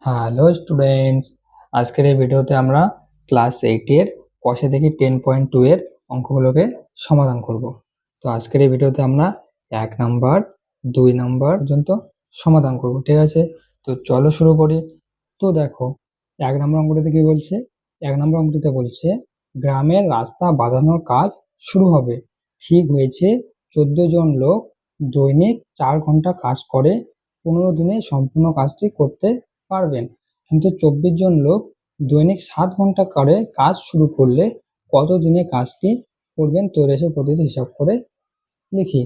Hello students, আজকের এই ভিডিওতে আমরা ক্লাস 8 এর কষে দেখি 10.2 এর অঙ্কগুলোকে সমাধান করব। তো আজকের এই ভিডিওতে আমরা 1 নাম্বার 2 নাম্বার পর্যন্ত সমাধান করব, ঠিক আছে? তো চলো শুরু করি। তো দেখো 1 নম্বর অঙ্কটিতে কি বলছে? 1 নম্বর অঙ্কটিতে বলছে গ্রামের রাস্তা বাঁধানোর কাজ শুরু হবে, ঠিক হয়েছে। 14 জন লোক দৈনিক 4 ঘন্টা কাজ করে 15 দিনে সম্পূর্ণ কাজটি করতে পারবেন, কিন্তু 24 জন লোক দৈনিক 7 ঘন্টা করে কাজ শুরু করলে কত দিনে কাজটি করবেন? তো এসে প্রতিদিন হিসাব করে লিখি।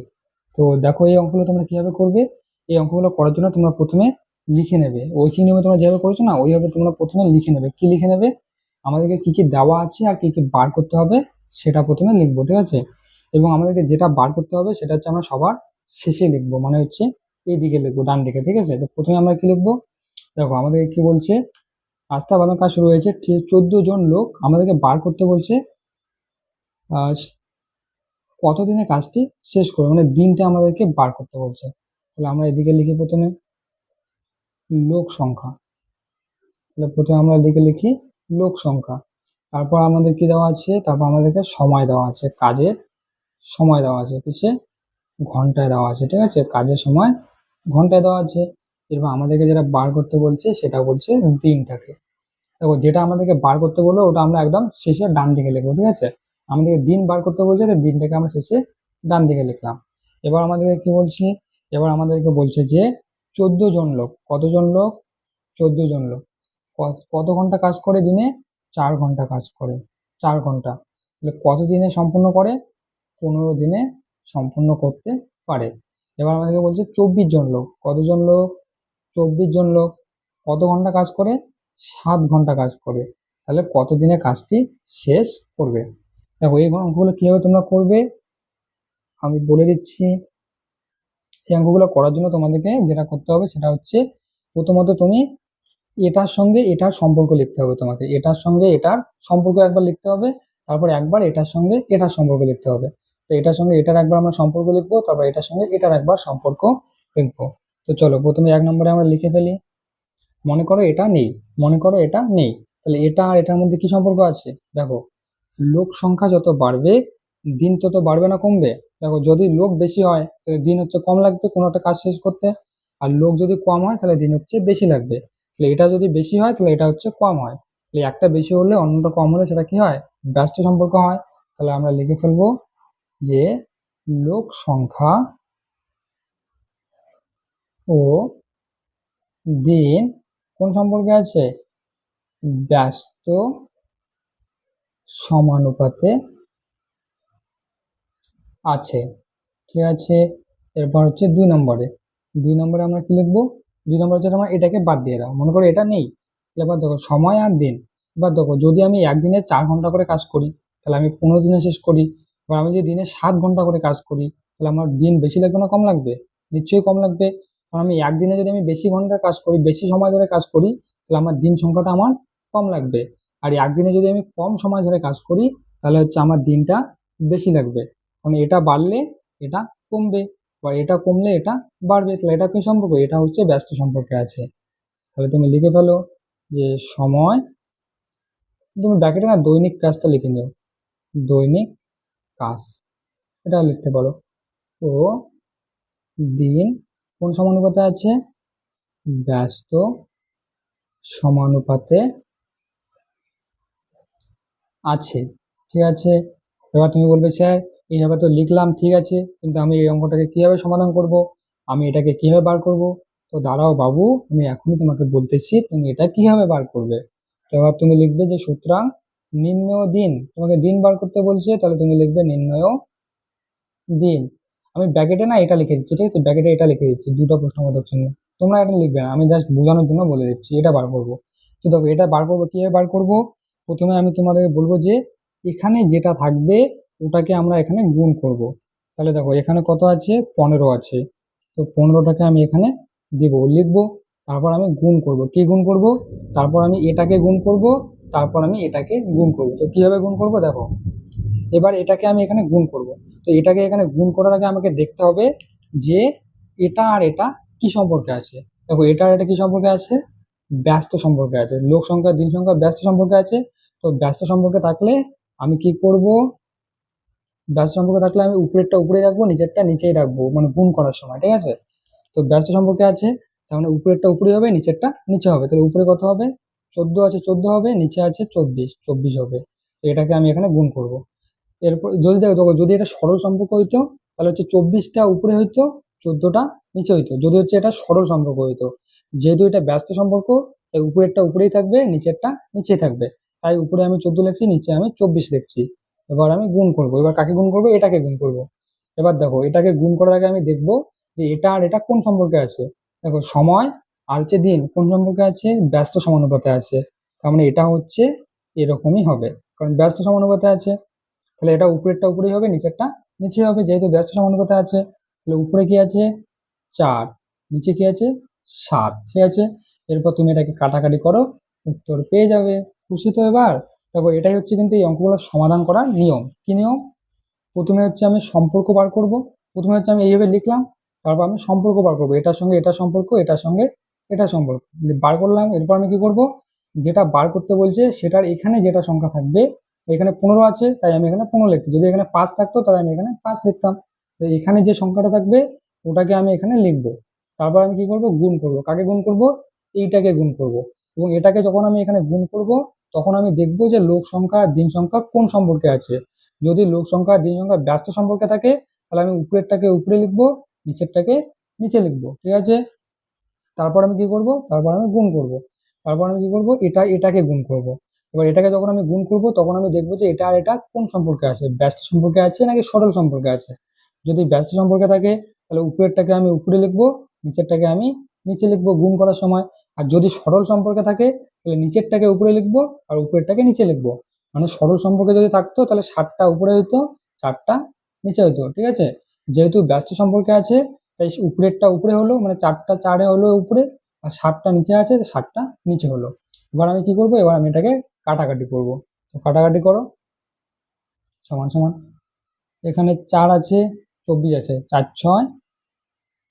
তো দেখো এই অঙ্কগুলো তোমরা কিভাবে করবে। এই অঙ্কগুলো করার জন্য তোমরা প্রথমে লিখে নেবে, ওই কি নিয়মে তোমরা যেভাবে করেছো না ওইভাবে তোমরা প্রথমে লিখে নেবে। কি লিখে নেবে? আমাদেরকে কি কি দেওয়া আছে আর কি কি বার করতে হবে সেটা প্রথমে লিখবো, ঠিক আছে? এবং আমাদেরকে যেটা বার করতে হবে সেটা হচ্ছে আমরা সবার শেষে লিখবো, মানে হচ্ছে এই দিকে লিখবো, ডান দিকে, ঠিক আছে? তো প্রথমে আমরা কি লিখবো? দেখো আমাদের কি বলছে, রাস্তা বানানোর কাজ শুরু হয়েছে, 14 জন লোক আমাদেরকে বার করতে বলছে কতদিনে কাজটি শেষ করবে, মানে দিনটা আমাদেরকে বার করতে বলছে। তাহলে আমরা এদিকে লিখি প্রথমে লোক সংখ্যা। তাহলে প্রথমে আমরা এদিকে লিখি লোক সংখ্যা। তারপর আমাদের কি দেওয়া আছে? তারপর আমাদেরকে সময় দেওয়া আছে, কাজের সময় দেওয়া আছে, কিসে? ঘন্টায় দেওয়া আছে, ঠিক আছে? কাজের সময় ঘন্টায় দেওয়া আছে। এরপর আমাদেরকে যেটা বার করতে বলছে সেটা বলছে দিনটাকে। দেখো যেটা আমাদেরকে বার করতে বললো ওটা আমরা একদম শেষে ডান দিকে লিখবো, ঠিক আছে? আমাদেরকে দিন বার করতে বলছে, তো দিনটাকে আমরা শেষে ডান দিকে লিখলাম। এবার আমাদেরকে কি বলছি? এবার আমাদেরকে বলছে যে 14 জন লোক, কতজন লোক? 14 জন লোক কত ঘন্টা কাজ করে দিনে? 4 ঘন্টা কাজ করে, 4 ঘন্টা। তাহলে কত দিনে সম্পূর্ণ করে? 15 দিনে সম্পূর্ণ করতে পারে। এবার আমাদেরকে বলছে 24 জন লোক, কতজন লোক? 24 জন লোক কত ঘন্টা কাজ করে? 7 ঘন্টা কাজ করে, তাহলে কত দিনে কাজটি শেষ করবে? দেখো এই অঙ্কগুলো কিভাবে তোমরা করবে আমি বলে দিচ্ছি। এই অঙ্কগুলো করার জন্য তোমাদেরকে যেটা করতে হবে সেটা হচ্ছে প্রথমত তুমি এটার সঙ্গে এটার সম্পর্ক লিখতে হবে, তোমাকে এটার সঙ্গে এটার সম্পর্ক একবার লিখতে হবে, তারপর একবার এটার সঙ্গে এটার সম্পর্ক লিখতে হবে। তো এটার সঙ্গে এটার একবার আমরা সম্পর্ক লিখবো, তারপর এটার সঙ্গে এটার একবার সম্পর্ক লিখবো। তো চলো প্রথমে 1 নম্বরে আমরা লিখে ফেলি। মনে করো এটা নেই, মনে করো এটা নেই, তাহলে এটা আর এটার মধ্যে কি সম্পর্ক আছে? দেখো লোক সংখ্যা যত বাড়বে দিন তত বাড়বে না কমবে? দেখো যদি লোক বেশি হয় তাহলে দিন হচ্ছে কম লাগবে কোনো একটা কাজ শেষ করতে, আর লোক যদি কম হয় তাহলে দিন হচ্ছে বেশি লাগবে। তাহলে এটা যদি বেশি হয় তাহলে এটা হচ্ছে কম হয়, তাহলে একটা বেশি হলে অন্যটা কম হলে সেটা কি হয়? ব্যস্ত সম্পর্ক হয়। তাহলে আমরা লিখে ফেলবো যে লোক সংখ্যা ও দিন কোন সম্পর্কে আছে? ব্যস্ত সমানুপাতে আছে, ঠিক আছে? এরপর হচ্ছে 2 নম্বরে, 2 নম্বরে আমরা কি লিখবো? 2 নম্বর হচ্ছে আমরা এটাকে বাদ দিয়ে দাও, মনে করো এটা নেই। এবার দেখো সময় আর দিন। এবার দেখো যদি আমি একদিনে 4 ঘন্টা করে কাজ করি তাহলে আমি 15 দিনে শেষ করি। এবার আমি যদি দিনে 7 ঘন্টা করে কাজ করি তাহলে আমার দিন বেশি লাগবে না কম লাগবে? নিশ্চয়ই কম লাগবে, কারণ আমি একদিনে যদি আমি বেশি ঘন্টা কাজ করি, বেশি সময় ধরে কাজ করি, তাহলে আমার দিন সংখ্যাটা আমার কম লাগবে। আর একদিনে যদি আমি কম সময় ধরে কাজ করি তাহলে হচ্ছে আমার দিনটা বেশি লাগবে, কারণ এটা বাড়লে এটা কমবে, বা এটা কমলে এটা বাড়বে। তাহলে এটা কি সম্পর্ক? এটা হচ্ছে ব্যস্ত সম্পর্কে আছে। তাহলে তুমি লিখে ফেলো যে সময়, তুমি ব্র্যাকেটে না দৈনিক কাজটা লিখে নিও, দৈনিক কাজ এটা লিখতে পারো। তো দিন কোন সমানুপাতে আছে? ব্যস্ত সমানুপাতে আছে, ঠিক আছে? এবার তুমি বলবে স্যার এইভাবে তো লিখলাম ঠিক আছে, কিন্তু আমি এই অঙ্কটাকে কিভাবে সমাধান করব, আমি এটাকে কিভাবে বার করব? তো দাঁড়াও বাবু, আমি এখনই তোমাকে বলতেছি তুমি এটা কিভাবে বার করবে। তো এবার তুমি লিখবে যে সুতরাং নির্ণয় দিন, তোমাকে দিন বার করতে বলছে, তাহলে তুমি লিখবে নির্ণয় দিন। আমি ব্র্যাকেটে না এটা লিখে দিচ্ছি, ঠিক আছে? ব্র্যাকেটে এটা লিখে দিচ্ছি দুটো প্রশ্নবোধক চিহ্ন, তোমরা এটা লিখবে না, আমি জাস্ট বোঝানোর জন্য বলে দিচ্ছি এটা বার করবো। তো দেখো এটা বার করবো, কিভাবে বার করবো? প্রথমে আমি তোমাদেরকে বলবো যে এখানে যেটা থাকবে ওটাকে আমরা এখানে গুণ করব। তাহলে দেখো এখানে কত আছে? 15 আছে, তো 15টাকে আমি এখানে দিব, লিখবো। তারপর আমি গুণ করব, কি গুণ করব? তারপর আমি এটাকে গুণ করব, তারপর আমি এটাকে গুণ করব। তো কিভাবে গুণ করব দেখো, এবার এটাকে আমি এখানে গুণ করব। তো এটাকে এখানে গুণ করার আগে আমাকে দেখতে হবে যে এটা আর এটা কি সম্পর্কে আছে। দেখো এটা আর এটা কি সম্পর্কে আছে? ব্যস্ত সম্পর্কে আছে, লোক সংখ্যা দিন সংখ্যা ব্যস্ত সম্পর্কে আছে। তো ব্যস্ত সম্পর্কে থাকলে আমি কি করব, ব্যস্ত সম্পর্কে থাকলে আমি উপরেরটা উপরে রাখবো, নিচেরটা নিচেই রাখবো, মানে গুণ করার সময়, ঠিক আছে। তো ব্যস্ত সম্পর্কে আছে, তার মানে উপরেরটা উপরে হবে, নিচেরটা নিচে হবে। তাহলে উপরে কত হবে, 14 আছে 14 হবে, নিচে আছে 24 24 হবে। তো এটাকে আমি এখানে গুণ করব। এরপর যদি দেখো, যদি এটা সরল সম্পর্ক হইতো তাহলে হচ্ছে 24টা উপরে হইতো, 14টা নিচে হইতো। যদি হচ্ছে এটা সরল সম্পর্ক হইতো, যেহেতু এটা ব্যস্ত সম্পর্ক তাই উপরেরটা উপরেই থাকবে, নিচেরটা নিচেই থাকবে। তাই উপরে আমি 14 লিখছি, নিচে আমি 24 লিখছি। এবার আমি গুণ করব, এবার কাকে গুণ করব, এটাকে গুণ করব। এবার দেখো, এটাকে গুণ করার আগে আমি দেখব যে এটা আর এটা কোন সম্পর্কে আছে। দেখো, সময় আর হচ্ছে দিন কোন সম্পর্কে আছে, ব্যস্ত সমানুপাতে আছে। তার মানে এটা হচ্ছে এরকমই হবে, কারণ ব্যস্ত সমানুপাতে আছে। তাহলে এটা উপরেরটা উপরেই হবে, নিচেরটা নিচে হবে, যেহেতু ব্যস্ত সমানুপাতে আছে। তাহলে উপরে কি আছে 4, নিচে কি আছে 7, ঠিক আছে। এরপর তুমি এটাকে কাটাকাটি করো, উত্তর পেয়ে যাবে। খুশি তো এবার? দেখো, এটাই হচ্ছে কিন্তু এই অঙ্কগুলোর সমাধান করার নিয়ম। কি নিয়ম? প্রথমে হচ্ছে আমি সম্পর্ক বার করব। প্রথমে হচ্ছে আমি এইভাবে লিখলাম, তারপর আমি সম্পর্ক বার করবো, এটার সঙ্গে এটা সম্পর্ক, এটার সঙ্গে এটা সম্পর্ক বার করলাম। এরপর আমি কি করব, যেটা বার করতে বলছে সেটার এখানে যেটা সংখ্যা থাকবে, এখানে 15 আছে তাই আমি এখানে 15 লিখছি। যদি এখানে 5 থাকতো তাহলে আমি এখানে 5 লিখতাম। তো এখানে যে সংখ্যাটা থাকবে ওটাকে আমি এখানে লিখবো। তারপর আমি কি করব, গুণ করব। কাকে গুণ করব, এইটাকে গুণ করব। এবং এটাকে যখন আমি এখানে গুণ করব তখন আমি দেখবো যে লোক সংখ্যা আর দিন সংখ্যা কোন সম্পর্কে আছে। যদি লোক সংখ্যা আর দিন সংখ্যা ব্যস্ত সম্পর্কে থাকে তাহলে আমি উপরেরটাকে উপরে লিখবো, নিচেরটাকে নিচে লিখবো, ঠিক আছে। তারপর আমি কি করব, তারপর আমি গুণ করব। তারপর আমি কি করব, এটা এটাকে গুণ করব। এবার এটাকে যখন আমি গুণ করব তখন আমি দেখবো যে এটা আর এটা কোন সম্পর্কে আছে, ব্যস্ত সম্পর্কে আছে নাকি সরল সম্পর্কে আছে। যদি ব্যস্ত সম্পর্কে থাকে তাহলে উপরেরটাকে আমি উপরে লিখবো, নিচেরটাকে আমি নিচে লিখবো গুণ করার সময়। আর যদি সরল সম্পর্কে থাকে তাহলে নিচেরটাকে উপরে লিখবো আর উপরেরটাকে নিচে লিখবো। মানে সরল সম্পর্কে যদি থাকতো তাহলে 7টা উপরে হইতো, 4টা নিচে হইতো, ঠিক আছে। যেহেতু ব্যস্ত সম্পর্কে আছে তাই উপরেরটা উপরে হলো, মানে 4টা 4 হলো উপরে, আর 7টা নিচে আছে, 7টা নিচে হলো। এবার আমি কি করব, এবার আমি এটাকে কাটাকাটি করব। তো কাটাকাটি করো, সমান সমান, এখানে 4 আছে 24 আছে, 4 6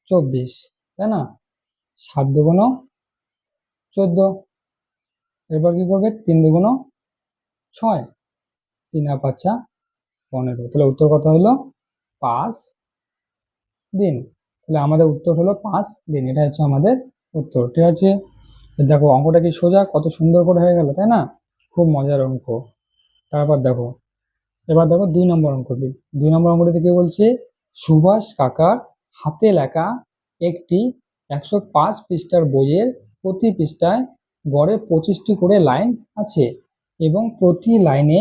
24, তাই না। 7 দুগুণ 14। এরপর কি করবে, 3 দুগুণ 6, 3 আর 5 15। তাহলে উত্তর কত হলো, 5 দিন। তাহলে আমাদের উত্তর হলো 5 দিন, এটা হচ্ছে আমাদের উত্তর, ঠিক আছে। দেখো, অঙ্কটা কি সোজা, কত সুন্দর করে হয়ে গেল, তাই না। খুব মজার অঙ্ক। তারপর দেখো, এবার দেখো 2 নম্বর অঙ্কটি। 2 নম্বর অঙ্কটিতে কি বলছে, সুভাষ কাকার হাতে লেখা একটি 105 পৃষ্ঠার বইয়ের প্রতি পৃষ্ঠায় গড়ে 25টি করে লাইন আছে এবং প্রতি লাইনে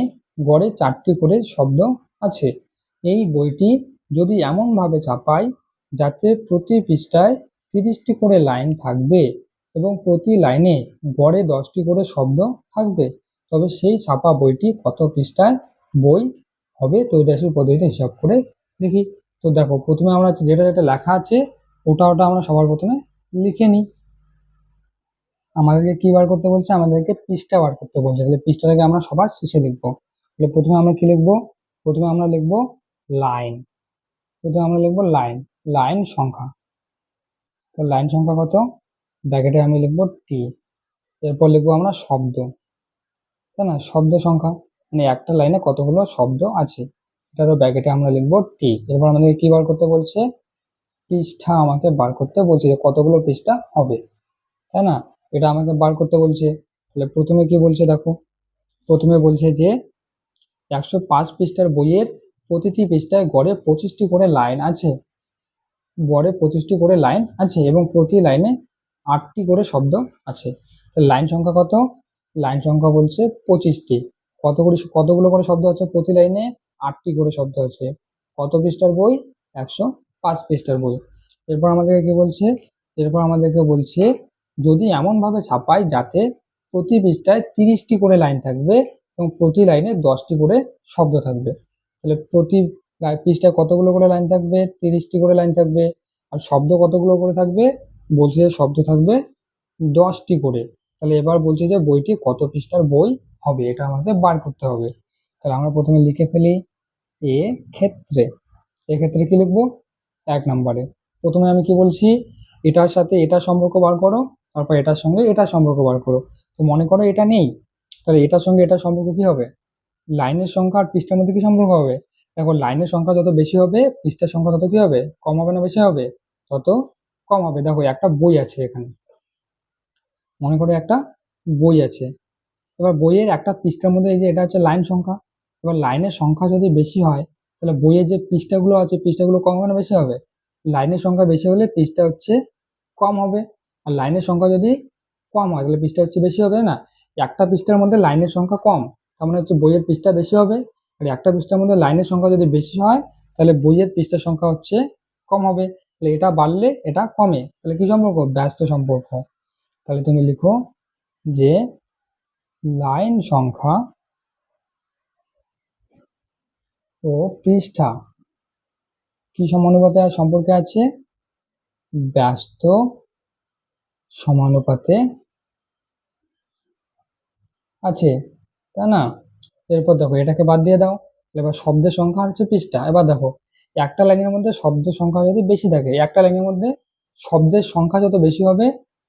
গড়ে 4টি করে শব্দ আছে। এই বইটি যদি এমনভাবে ছাপাই যাতে প্রতি পৃষ্ঠায় 30টি করে লাইন থাকবে এবং প্রতি লাইনে গড়ে 10টি করে শব্দ থাকবে, তবে সেই ছাপা বইটি কত পৃষ্ঠায় বই হবে। তো এটা আসলে পদ্ধতিতে হিসাব করে দেখি। তো দেখো, প্রথমে আমরা যেটা যেটা লেখা আছে ওটা আমরা সবার প্রথমে লিখে নিই। আমাদেরকে কি বার করতে বলছে, আমাদেরকে পৃষ্ঠা বার করতে বলছে। তাহলে পৃষ্ঠাটাকে আমরা সবার শেষে লিখবো। তাহলে প্রথমে আমরা কি লিখবো, প্রথমে আমরা লিখবো লাইন। প্রথমে আমরা লিখবো লাইন, লাইন সংখ্যা। তো লাইন সংখ্যা কত, ব্র্যাকেটে আমি লিখবো টি। এরপর লিখবো আমরা শব্দ, তাই না, শব্দ সংখ্যা, মানে একটা লাইনে কতগুলো শব্দ আছে, এটারও ব্র্যাকেটে আমরা লিখবো টি। এরপর আমাদের কি বার করতে বলছে, পৃষ্ঠা আমাকে বার করতে বলছে যে কতগুলো পৃষ্ঠা হবে, তাই না, এটা আমাকে বার করতে বলছে। তাহলে প্রথমে কি বলছে দেখো, প্রথমে বলছে যে 105 পৃষ্ঠার বইয়ের প্রতিটি পৃষ্ঠায় গড়ে 25টি করে লাইন আছে, গড়ে 25টি করে লাইন আছে এবং প্রতি লাইনে 8টি করে শব্দ আছে। লাইন সংখ্যা কত, লাইন সংখ্যা বলছে 25টি। কতগুলো করে শব্দ আছে, প্রতি লাইনে 8টি করে শব্দ আছে। কত পৃষ্ঠার বই, 105 পৃষ্ঠার বই। এরপর আমাদেরকে কি বলছে, এরপর আমাদেরকে বলছে যদি এমনভাবে ছাপাই যাতে প্রতি পৃষ্ঠায় 30টি করে লাইন থাকবে এবং প্রতি লাইনে 10টি করে শব্দ থাকবে। তাহলে প্রতি পৃষ্ঠায় কতগুলো করে লাইন থাকবে, 30টি করে লাইন থাকবে। আর শব্দ কতগুলো করে থাকবে, বলছে শব্দ থাকবে 10টি করে। তাহলে এবার বলছে যে বইটি কত পৃষ্ঠার বই হবে, এটা আমাদের বার করতে হবে। তাহলে আমরা প্রথমে লিখে ফেলি, এক্ষেত্রে, এক্ষেত্রে কি লিখবো, 1 নম্বরে প্রথমে আমি কি বলছি, এটার সাথে এটা সম্পর্ক বার করো, তারপর এটার সঙ্গে এটার সম্পর্ক বার করো। তো মনে করো এটা নেই, তাহলে এটার সঙ্গে এটার সম্পর্ক কি হবে? লাইনের সংখ্যা আর পৃষ্ঠার মধ্যে কি সম্পর্ক হবে? দেখো লাইনের সংখ্যা যত বেশি হবে পৃষ্ঠার সংখ্যা তত কি হবে? কম হবে না বেশি হবে? তত কম হবে। দেখো একটা বই আছে এখানে, মনে করো একটা বই আছে। এবার বইয়ের একটা পৃষ্ঠার মধ্যে এই যে এটা হচ্ছে লাইন সংখ্যা। এবার লাইনের সংখ্যা যদি বেশি হয় তাহলে বইয়ের যে পৃষ্ঠাগুলো আছে পৃষ্ঠাগুলো কম হবে না বেশি হবে? লাইনের সংখ্যা বেশি হলে পৃষ্ঠা হচ্ছে কম হবে, আর লাইনের সংখ্যা যদি কম হয় তাহলে পৃষ্ঠা হচ্ছে বেশি হবে না? একটা পৃষ্ঠার মধ্যে লাইনের সংখ্যা কম, তার মানে হচ্ছে বইয়ের পৃষ্ঠা বেশি হবে। আর একটা পৃষ্ঠার মধ্যে লাইনের সংখ্যা যদি বেশি হয় তাহলে বইয়ের পৃষ্ঠার সংখ্যা হচ্ছে কম হবে। তাহলে এটা বাড়লে এটা কমে, তাহলে কি সম্পর্ক? ব্যস্ত সম্পর্ক। তাহলে তুমি লিখো যে লাইন সংখ্যা ও পৃষ্ঠা কি সমানুপাতে সম্পর্কে আছে? ব্যস্ত সমানুপাতে আছে, তাই না? এরপর দেখো এটাকে বাদ দিয়ে দাও, এবার শব্দের সংখ্যা হচ্ছে পৃষ্ঠা। এবার দেখো একটা লাইনের মধ্যে শব্দের সংখ্যা যদি বেশি থাকে, একটা লাইনের মধ্যে শব্দের সংখ্যা যত বেশি হবে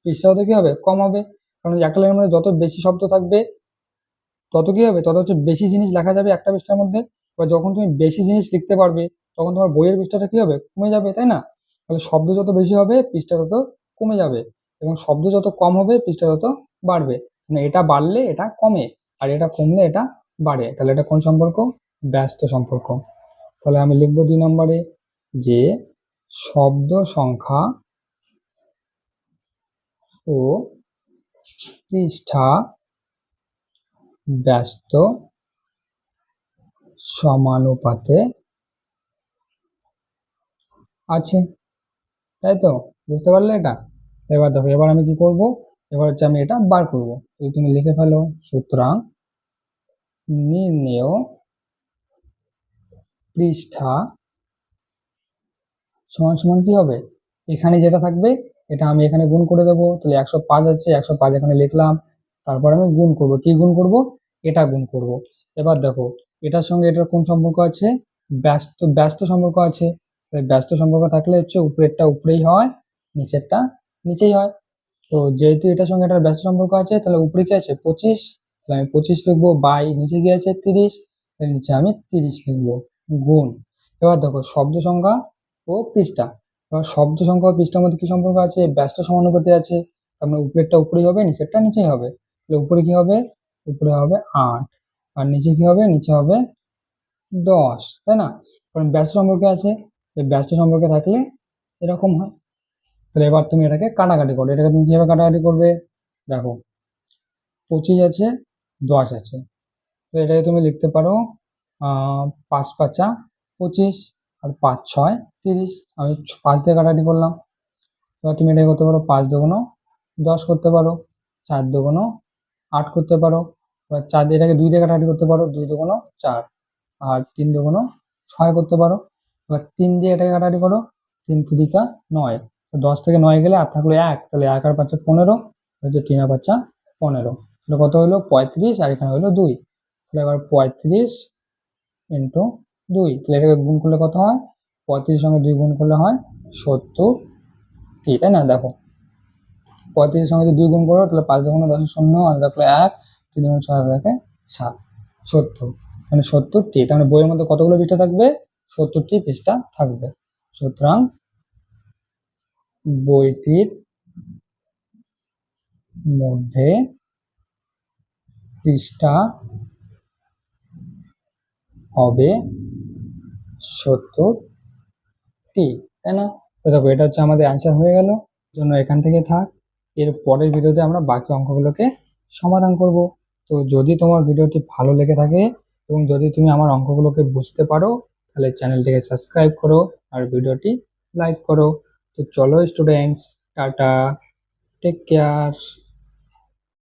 পৃষ্ঠা তত কি হবে? কম হবে। কারণ একটা লাইনের মধ্যে যত বেশি শব্দ থাকবে তত কি হবে? তত হচ্ছে বেশি জিনিস লেখা যাবে একটা পৃষ্ঠার মধ্যে। এবার যখন তুমি বেশি জিনিস লিখতে পারবে তখন তোমার বইয়ের পৃষ্ঠাটা কি হবে? কমে যাবে, তাই না? তাহলে শব্দ যত বেশি হবে পৃষ্ঠা তত কমে যাবে, এবং শব্দ যত কম হবে পৃষ্ঠা তত বাড়বে। মানে এটা বাড়লে এটা কমে, আর এটা কমলে এটা বাড়ে। তাহলে এটা কোন সম্পর্ক? ব্যস্ত সম্পর্ক। তাহলে আমি লিখবো 2 নম্বরে যে শব্দ সংখ্যা ও পৃষ্ঠা ব্যস্ত সমানুপাতে আছে। তাই তো? বুঝতে পারলে এটা? এবার দেখো এবার আমি কি করব, এবার হচ্ছে আমি এটা বার করব। তুমি লিখে ফেলো, সুতরাং নির্ণেয় পৃষ্ঠা সমান সমান কি হবে? এখানে যেটা থাকবে এটা আমি এখানে গুণ করে দেবো। তাহলে 105 আছে, 105 এখানে লিখলাম। তারপর আমি গুণ করব, কি গুণ করব? এটা গুণ করব। এবার দেখো এটার সঙ্গে এটার কোন সম্পর্ক আছে? ব্যস্ত ব্যস্ত সম্পর্ক আছে। ব্যস্ত সম্পর্ক থাকলে হচ্ছে উপরেরটা উপরেই হয়, নিচেরটা নিচেই হয়। তো যেহেতু এটার সঙ্গে এটার ব্যস্ত সম্পর্ক আছে তাহলে উপরে কি আছে? 25। তাহলে আমি 25 লিখবো, বাই নিচে কি আছে? 30। তাহলে নিচে আমি 30 লিখবো, গুণ। এবার দেখো শব্দ সংখ্যা ও পৃষ্ঠা। এবার শব্দ সংখ্যা ও পৃষ্ঠার মধ্যে কি সম্পর্ক আছে? ব্যস্ত সমানুপাতে আছে। তার মানে উপরেরটা উপরেই হবে, নিচেরটা নিচেই হবে। তাহলে উপরে কি হবে? উপরে হবে 8, আর নিচে কি হবে? নিচে হবে 10, তাই না? কারণ ব্যস্ত সম্পর্কে আছে, ব্যস্ত সম্পর্কে থাকলে এরকম হয়। তাহলে এবার তুমি এটাকে কাটাকাটি করো। এটাকে তুমি কিভাবে কাটাকাটি করবে? দেখো 25 আছে, 10 আছে, তো এটাকে তুমি লিখতে পারো 5 5 25, আর 5 6 30। আমি 5 দিয়ে কাটাকাটি করলাম। এবার তুমি এটাকে করতে পারো 5 দুগুণ 10 করতে পারো, 4 দুগুণ 8 করতে পারো। এবার 4 দিয়ে এটাকে 2 দিয়ে কাটাকাটি করতে পারো, 2 দুগুণ 4, আর 3 দুগুণ 6 করতে পারো। এবার 3 দিয়ে এটাকে কাটাকাটি করো, 3 3 9। 10 থেকে 9 গেলে আর থাকলো 1, তাহলে 1 আর 5 15, হচ্ছে 3 আর 5 15। তাহলে কত হলো? 35, আর এখানে হলো 2। তাহলে এবার 35 ইন্টু 2, তাহলে এটাকে গুণ করলে কত হয়? 35 সঙ্গে 2 গুণ করলে হয় 70, তাই না? দেখো 35 সঙ্গে যদি 2 গুণ করো তাহলে 5 দুগুণ 10 শূন্য, আর থাকলো 1, 3 দুগুণ 6 থাকে 7, 70। মানে 70টি। তার মানে বইয়ের মধ্যে কতগুলো পৃষ্ঠা থাকবে? 70টি পৃষ্ঠা থাকবে। সুতরাং বইটির মধ্যে পৃষ্ঠা হবে 70টি, তাই না? তো দেখো এটা হচ্ছে আমাদের অ্যান্সার হয়ে গেল। জন্য এখান থেকে থাক, এর পরের ভিডিওতে আমরা বাকি অঙ্কগুলোকে সমাধান করব। তো যদি তোমার ভিডিওটি ভালো লেগে থাকে এবং যদি তুমি আমার অঙ্কগুলোকে বুঝতে পারো তাহলে চ্যানেলটিকে সাবস্ক্রাইব করো আর ভিডিওটি লাইক করো। তো চলো স্টুডেন্টস, টাটা, টেক কেয়ার।